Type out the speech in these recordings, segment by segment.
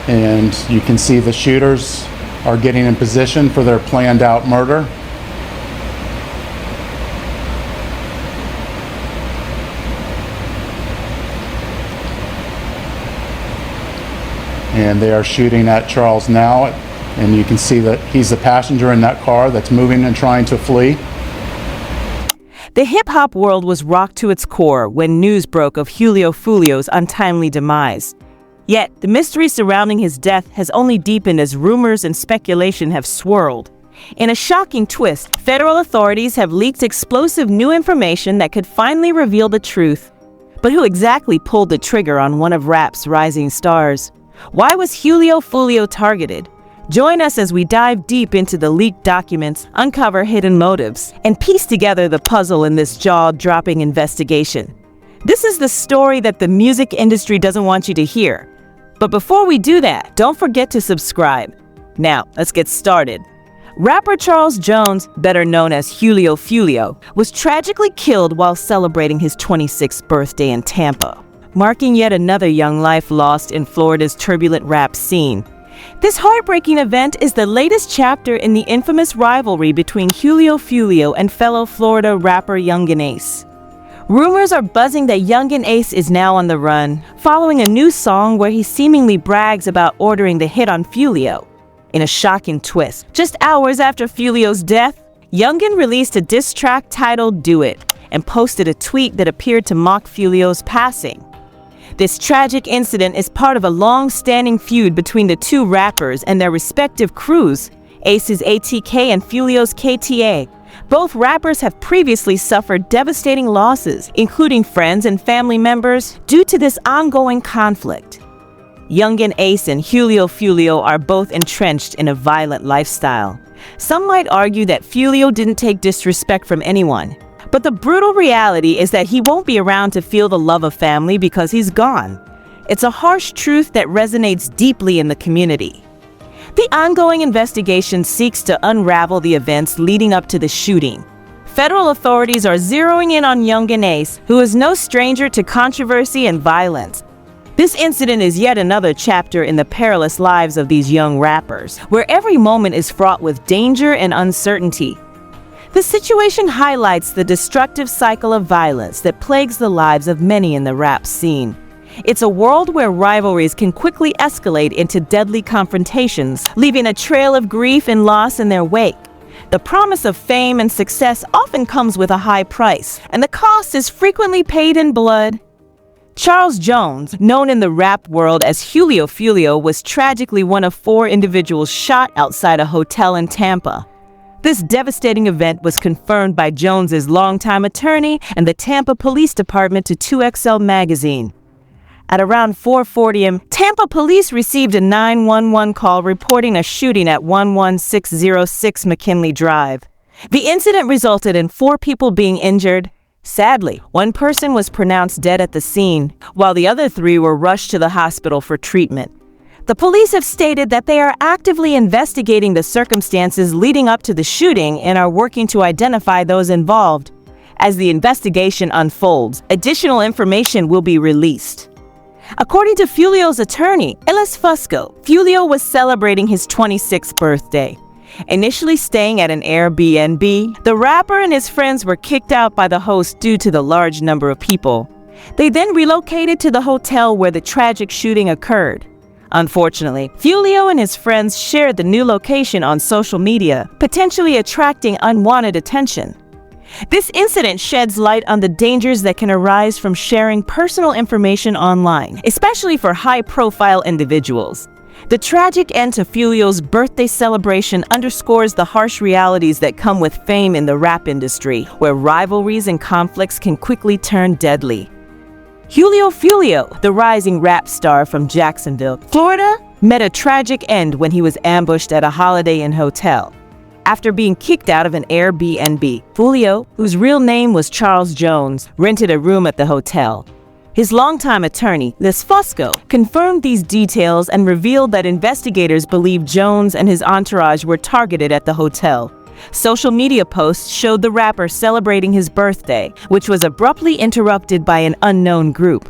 And you can see the shooters are getting in position for their planned out murder. And they are shooting at Charles now, and you can see that he's the passenger in that car that's moving and trying to flee. The hip-hop world was rocked to its core when news broke of Julio Foolio's untimely demise. Yet, the mystery surrounding his death has only deepened as rumors and speculation have swirled. In a shocking twist, federal authorities have leaked explosive new information that could finally reveal the truth. But who exactly pulled the trigger on one of rap's rising stars? Why was Julio Foolio targeted? Join us as we dive deep into the leaked documents, uncover hidden motives, and piece together the puzzle in this jaw-dropping investigation. This is the story that the music industry doesn't want you to hear. But before we do that, don't forget to subscribe. Now, let's get started. Rapper Charles Jones, better known as Julio Foolio, was tragically killed while celebrating his 26th birthday in Tampa, marking yet another young life lost in Florida's turbulent rap scene. This heartbreaking event is the latest chapter in the infamous rivalry between Julio Foolio and fellow Florida rapper Yungeen Ace. Rumors are buzzing that Yungeen Ace is now on the run, following a new song where he seemingly brags about ordering the hit on Fulio. In a shocking twist, just hours after Fulio's death, Yungeen released a diss track titled "Do It" and posted a tweet that appeared to mock Fulio's passing. This tragic incident is part of a long-standing feud between the two rappers and their respective crews, Ace's ATK and Fulio's KTA. Both rappers have previously suffered devastating losses, including friends and family members, due to this ongoing conflict. Yungeen Ace and Julio Foolio are both entrenched in a violent lifestyle. Some might argue that Fulio didn't take disrespect from anyone. But the brutal reality is that he won't be around to feel the love of family because he's gone. It's a harsh truth that resonates deeply in the community. The ongoing investigation seeks to unravel the events leading up to the shooting. Federal authorities are zeroing in on Yungeen Ace, who is no stranger to controversy and violence. This incident is yet another chapter in the perilous lives of these young rappers, where every moment is fraught with danger and uncertainty. The situation highlights the destructive cycle of violence that plagues the lives of many in the rap scene. It's a world where rivalries can quickly escalate into deadly confrontations, leaving a trail of grief and loss in their wake. The promise of fame and success often comes with a high price, and the cost is frequently paid in blood. Charles Jones, known in the rap world as Julio Foolio, was tragically one of 4 individuals shot outside a hotel in Tampa. This devastating event was confirmed by Jones's longtime attorney and the Tampa Police Department to 2XL magazine. At around 4:40 a.m., Tampa police received a 911 call reporting a shooting at 11606 McKinley Drive. The incident resulted in 4 people being injured. Sadly, 1 person was pronounced dead at the scene, while the other 3 were rushed to the hospital for treatment. The police have stated that they are actively investigating the circumstances leading up to the shooting and are working to identify those involved. As the investigation unfolds, additional information will be released. According to Fulio's attorney, Ellis Fusco, Fulio was celebrating his 26th birthday. Initially staying at an Airbnb, the rapper and his friends were kicked out by the host due to the large number of people. They then relocated to the hotel where the tragic shooting occurred. Unfortunately, Fulio and his friends shared the new location on social media, potentially attracting unwanted attention. This incident sheds light on the dangers that can arise from sharing personal information online, especially for high-profile individuals. The tragic end to Fulio's birthday celebration underscores the harsh realities that come with fame in the rap industry, where rivalries and conflicts can quickly turn deadly. Julio Foolio, the rising rap star from Jacksonville, Florida, met a tragic end when he was ambushed at a Holiday Inn hotel. After being kicked out of an Airbnb, Fulio, whose real name was Charles Jones, rented a room at the hotel. His longtime attorney, Ellis Fusco, confirmed these details and revealed that investigators believe Jones and his entourage were targeted at the hotel. Social media posts showed the rapper celebrating his birthday, which was abruptly interrupted by an unknown group.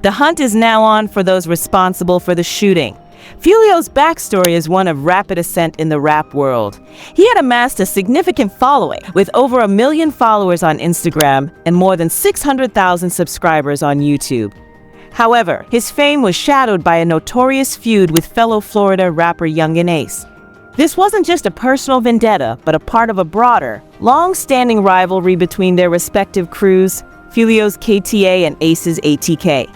The hunt is now on for those responsible for the shooting. Fulio's backstory is one of rapid ascent in the rap world. He had amassed a significant following, with over 1 million followers on Instagram and more than 600,000 subscribers on YouTube. However, his fame was shadowed by a notorious feud with fellow Florida rapper Yungeen Ace. This wasn't just a personal vendetta, but a part of a broader, long-standing rivalry between their respective crews, Fulio's KTA and Ace's ATK.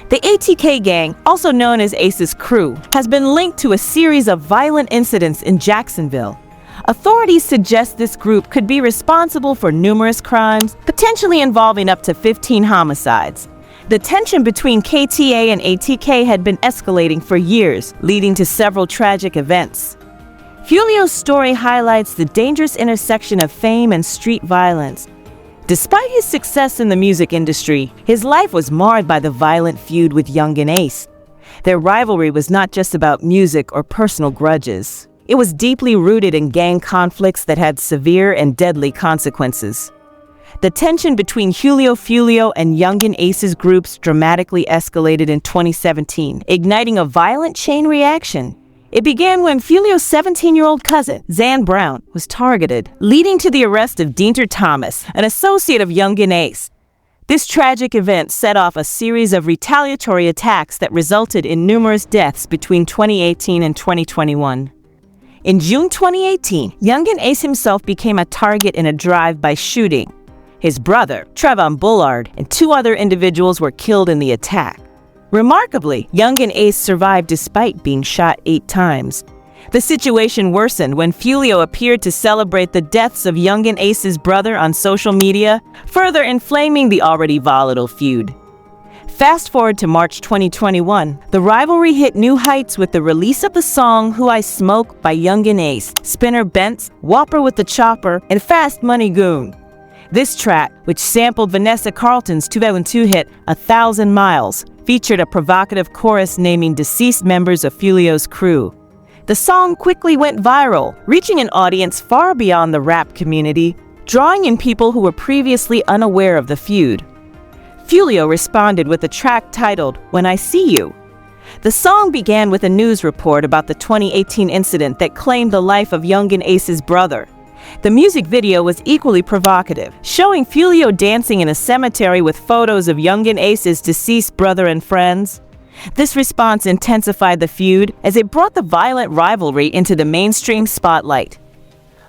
The ATK gang, also known as Ace's crew, has been linked to a series of violent incidents in Jacksonville. Authorities suggest this group could be responsible for numerous crimes, potentially involving up to 15 homicides. The tension between KTA and ATK had been escalating for years, leading to several tragic events. Fulio's story highlights the dangerous intersection of fame and street violence. Despite his success in the music industry, his life was marred by the violent feud with Yungeen Ace. Their rivalry was not just about music or personal grudges. It was deeply rooted in gang conflicts that had severe and deadly consequences. The tension between Julio Foolio and Yungeen Ace's groups dramatically escalated in 2017, igniting a violent chain reaction. It began when Fulio's 17-year-old cousin, Zan Brown, was targeted, leading to the arrest of Dienter Thomas, an associate of Yungeen Ace. This tragic event set off a series of retaliatory attacks that resulted in numerous deaths between 2018 and 2021. In June 2018, Yungeen Ace himself became a target in a drive-by shooting. His brother, Trevon Bullard, and 2 other individuals were killed in the attack. Remarkably, Yungeen Ace survived despite being shot 8 times. The situation worsened when Fulio appeared to celebrate the deaths of Yungeen Ace's brother on social media, further inflaming the already volatile feud. Fast forward to March 2021, the rivalry hit new heights with the release of the song Who I Smoke by Yungeen Ace, Spinner Bentz, Whopper with the Chopper, and Fast Money Goon. This track, which sampled Vanessa Carlton's 2002 hit 1,000 Miles, featured a provocative chorus naming deceased members of Fulio's crew. The song quickly went viral, reaching an audience far beyond the rap community, drawing in people who were previously unaware of the feud. Fulio responded with a track titled When I See You. The song began with a news report about the 2018 incident that claimed the life of Yungeen Ace's brother. The music video was equally provocative, showing Fulio dancing in a cemetery with photos of Yungeen Ace's deceased brother and friends. This response intensified the feud as it brought the violent rivalry into the mainstream spotlight.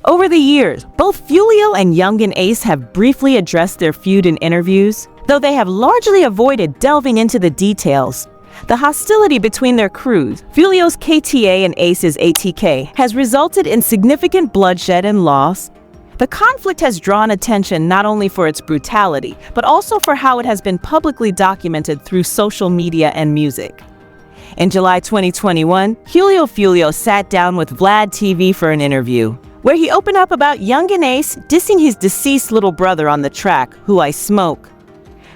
Over the years, both Fulio and Yungeen Ace have briefly addressed their feud in interviews, though they have largely avoided delving into the details. The hostility between their crews, Fulio's KTA and Ace's ATK, has resulted in significant bloodshed and loss. The conflict has drawn attention not only for its brutality, but also for how it has been publicly documented through social media and music. In July 2021, Julio Foolio sat down with Vlad TV for an interview, where he opened up about Yungeen Ace dissing his deceased little brother on the track, Who I Smoke.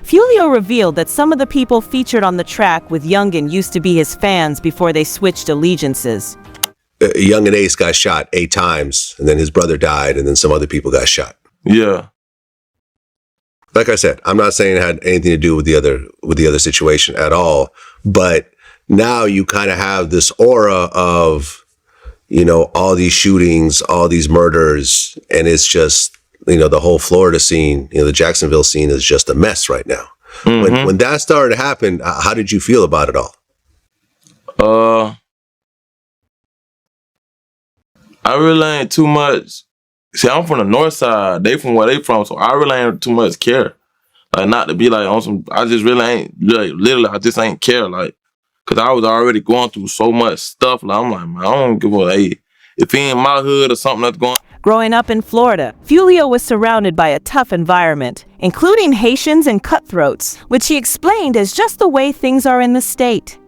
Fulio revealed that some of the people featured on the track with Yungeen used to be his fans before they switched allegiances. Yungeen Ace got shot 8 times, and then his brother died, and then some other people got shot. Yeah. Like I said, I'm not saying it had anything to do with the other situation at all, but now you kind of have this aura of, all these shootings, all these murders, and it's just, the whole Florida scene, the Jacksonville scene is just a mess right now. Mm-hmm. When that started to happen, how did you feel about it all? I really ain't too much. See, I'm from the north side. They from where they from, so I really ain't too much care. Like, not to be like on some, I just really ain't, literally, I just ain't care. Like, cause I was already going through so much stuff. Like, I'm like, man, I don't give a, hey, if he in my hood or something that's going. Growing up in Florida, Fulio was surrounded by a tough environment, including Haitians and cutthroats, which he explained as just the way things are in the state.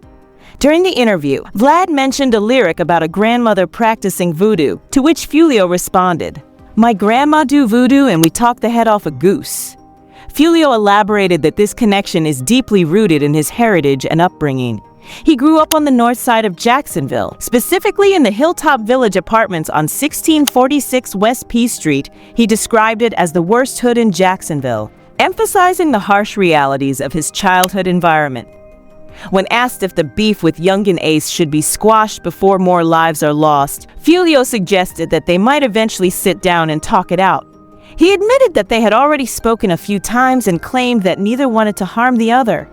During the interview, Vlad mentioned a lyric about a grandmother practicing voodoo, to which Fulio responded, "My grandma do voodoo and we talk the head off a goose." Fulio elaborated that this connection is deeply rooted in his heritage and upbringing. He grew up on the north side of Jacksonville, specifically in the Hilltop Village apartments on 1646 West P Street. He described it as the worst hood in Jacksonville, emphasizing the harsh realities of his childhood environment. When asked if the beef with Yungeen Ace should be squashed before more lives are lost, Fulio suggested that they might eventually sit down and talk it out. He admitted that they had already spoken a few times and claimed that neither wanted to harm the other.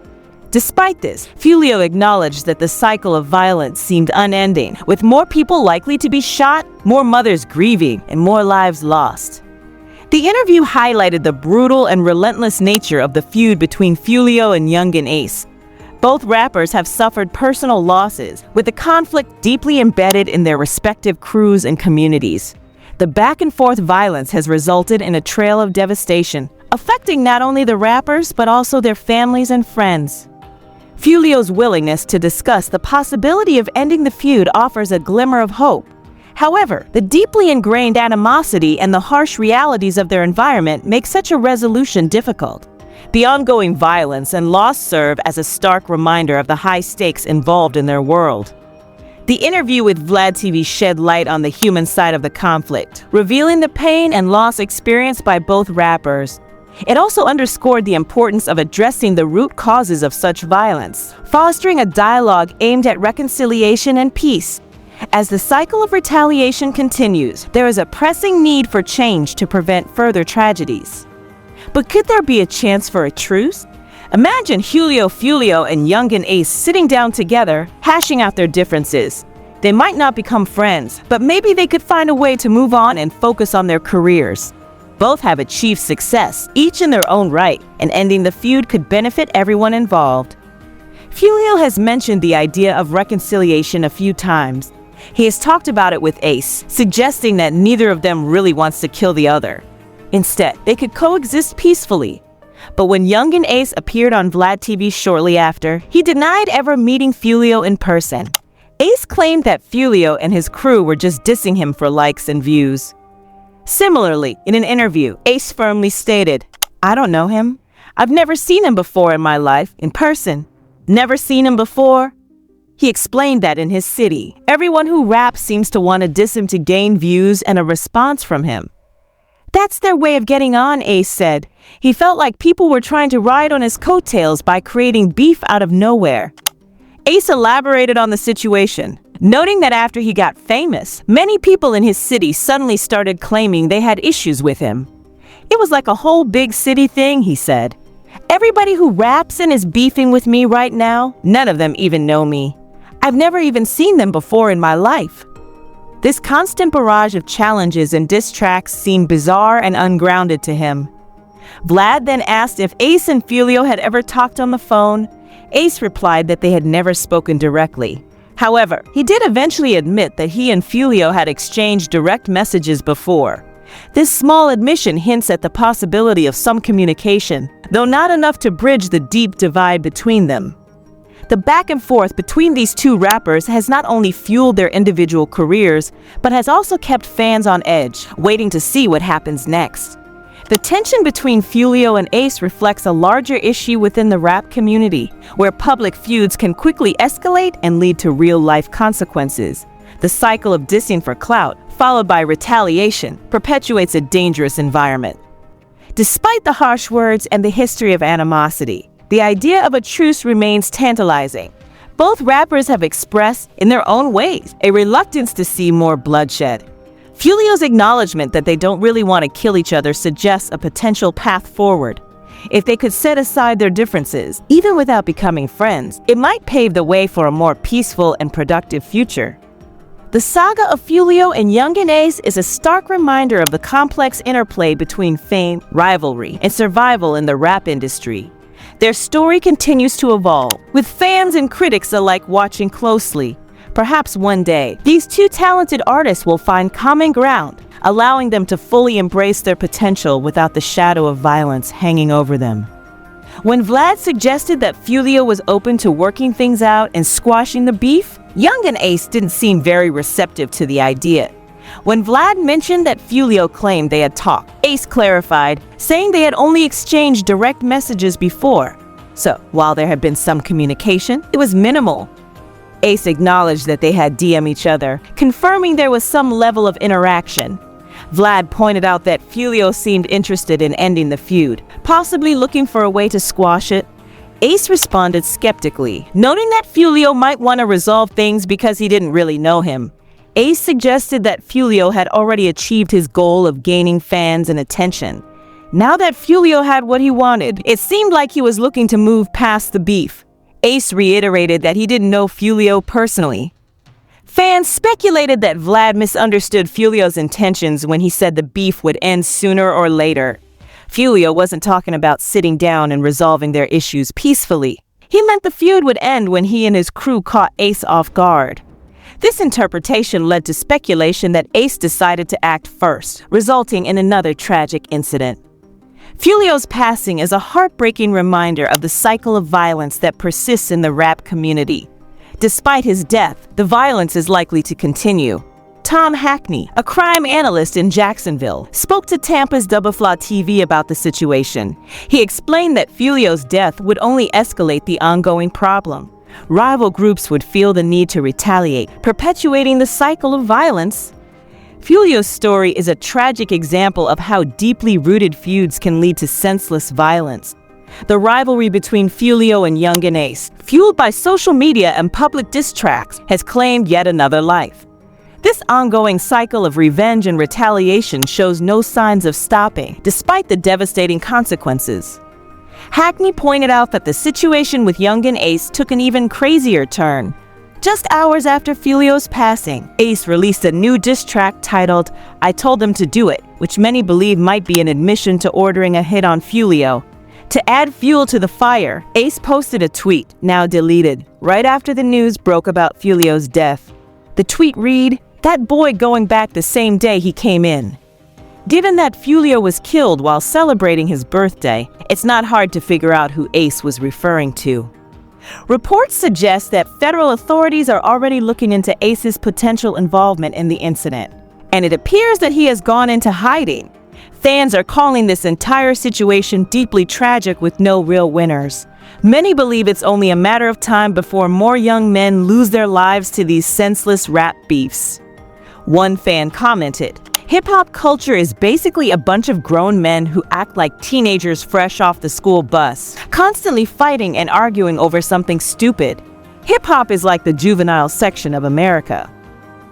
Despite this, Fulio acknowledged that the cycle of violence seemed unending, with more people likely to be shot, more mothers grieving, and more lives lost. The interview highlighted the brutal and relentless nature of the feud between Fulio and Yungeen Ace. Both rappers have suffered personal losses, with the conflict deeply embedded in their respective crews and communities. The back-and-forth violence has resulted in a trail of devastation, affecting not only the rappers but also their families and friends. Fulio's willingness to discuss the possibility of ending the feud offers a glimmer of hope. However, the deeply ingrained animosity and the harsh realities of their environment make such a resolution difficult. The ongoing violence and loss serve as a stark reminder of the high stakes involved in their world. The interview with Vlad TV shed light on the human side of the conflict, revealing the pain and loss experienced by both rappers. It also underscored the importance of addressing the root causes of such violence, fostering a dialogue aimed at reconciliation and peace. As the cycle of retaliation continues, there is a pressing need for change to prevent further tragedies. But could there be a chance for a truce? Imagine Julio Foolio and Yungeen Ace sitting down together, hashing out their differences. They might not become friends, but maybe they could find a way to move on and focus on their careers. Both have achieved success, each in their own right, and ending the feud could benefit everyone involved. Fulio has mentioned the idea of reconciliation a few times. He has talked about it with Ace, suggesting that neither of them really wants to kill the other. Instead, they could coexist peacefully. But when Yungeen Ace appeared on Vlad TV shortly after, he denied ever meeting Fulio in person. Ace claimed that Fulio and his crew were just dissing him for likes and views. Similarly, in an interview, Ace firmly stated, "I don't know him. I've never seen him before in my life, in person. Never seen him before." He explained that in his city, everyone who raps seems to want to diss him to gain views and a response from him. "That's their way of getting on," Ace said. He felt like people were trying to ride on his coattails by creating beef out of nowhere. Ace elaborated on the situation, noting that after he got famous, many people in his city suddenly started claiming they had issues with him. "It was like a whole big city thing," he said. "Everybody who raps and is beefing with me right now, none of them even know me. I've never even seen them before in my life." This constant barrage of challenges and diss tracks seemed bizarre and ungrounded to him. Vlad then asked if Ace and Fulio had ever talked on the phone. Ace replied that they had never spoken directly. However, he did eventually admit that he and Fulio had exchanged direct messages before. This small admission hints at the possibility of some communication, though not enough to bridge the deep divide between them. The back and forth between these two rappers has not only fueled their individual careers, but has also kept fans on edge, waiting to see what happens next. The tension between Fulio and Ace reflects a larger issue within the rap community, where public feuds can quickly escalate and lead to real-life consequences. The cycle of dissing for clout, followed by retaliation, perpetuates a dangerous environment. Despite the harsh words and the history of animosity, the idea of a truce remains tantalizing. Both rappers have expressed, in their own ways, a reluctance to see more bloodshed. Fulio's acknowledgement that they don't really want to kill each other suggests a potential path forward. If they could set aside their differences, even without becoming friends, it might pave the way for a more peaceful and productive future. The saga of Fulio and Yungeen Ace is a stark reminder of the complex interplay between fame, rivalry, and survival in the rap industry. Their story continues to evolve, with fans and critics alike watching closely. Perhaps one day, these two talented artists will find common ground, allowing them to fully embrace their potential without the shadow of violence hanging over them. When Vlad suggested that Fulio was open to working things out and squashing the beef, Yungeen Ace didn't seem very receptive to the idea. When Vlad mentioned that Fulio claimed they had talked, Ace clarified, saying they had only exchanged direct messages before. So, while there had been some communication, it was minimal. Ace acknowledged that they had DM each other, confirming there was some level of interaction. Vlad pointed out that Fulio seemed interested in ending the feud, possibly looking for a way to squash it. Ace responded skeptically, noting that Fulio might want to resolve things because he didn't really know him. Ace suggested that Fulio had already achieved his goal of gaining fans and attention. Now that Fulio had what he wanted, it seemed like he was looking to move past the beef. Ace reiterated that he didn't know Fulio personally. Fans speculated that Vlad misunderstood Fulio's intentions when he said the beef would end sooner or later. Fulio wasn't talking about sitting down and resolving their issues peacefully. He meant the feud would end when he and his crew caught Ace off guard. This interpretation led to speculation that Ace decided to act first, resulting in another tragic incident. Fulio's passing is a heartbreaking reminder of the cycle of violence that persists in the rap community. Despite his death, the violence is likely to continue. Tom Hackney, a crime analyst in Jacksonville, spoke to Tampa's Double Flaw TV about the situation. He explained that Fulio's death would only escalate the ongoing problem. Rival groups would feel the need to retaliate, perpetuating the cycle of violence. Fulio's story is a tragic example of how deeply rooted feuds can lead to senseless violence. The rivalry between Fulio and Yungeen Ace, fueled by social media and public diss tracks, has claimed yet another life. This ongoing cycle of revenge and retaliation shows no signs of stopping, despite the devastating consequences. Hackney pointed out that the situation with Yungeen Ace took an even crazier turn. Just hours after Fulio's passing, Ace released a new diss track titled "I Told Them to Do It," which many believe might be an admission to ordering a hit on Fulio. To add fuel to the fire, Ace posted a tweet, now deleted, right after the news broke about Fulio's death. The tweet read, "That boy going back the same day he came in." Given that Fulio was killed while celebrating his birthday, it's not hard to figure out who Ace was referring to. Reports suggest that federal authorities are already looking into Ace's potential involvement in the incident, and it appears that he has gone into hiding. Fans are calling this entire situation deeply tragic with no real winners. Many believe it's only a matter of time before more young men lose their lives to these senseless rap beefs. One fan commented, "Hip-hop culture is basically a bunch of grown men who act like teenagers fresh off the school bus, constantly fighting and arguing over something stupid. Hip-hop is like the juvenile section of America."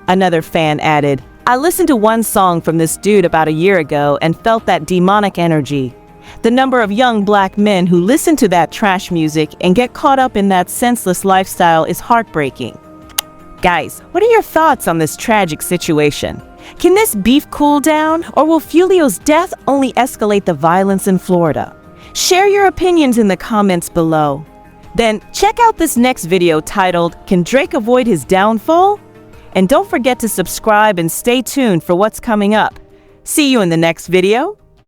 Another fan added, "I listened to one song from this dude about a year ago and felt that demonic energy. The number of young black men who listen to that trash music and get caught up in that senseless lifestyle is heartbreaking." Guys, what are your thoughts on this tragic situation? Can this beef cool down, or will Fulio's death only escalate the violence in Florida? Share your opinions in the comments below. Then check out this next video titled, "Can Drake Avoid His Downfall?" And don't forget to subscribe and stay tuned for what's coming up. See you in the next video.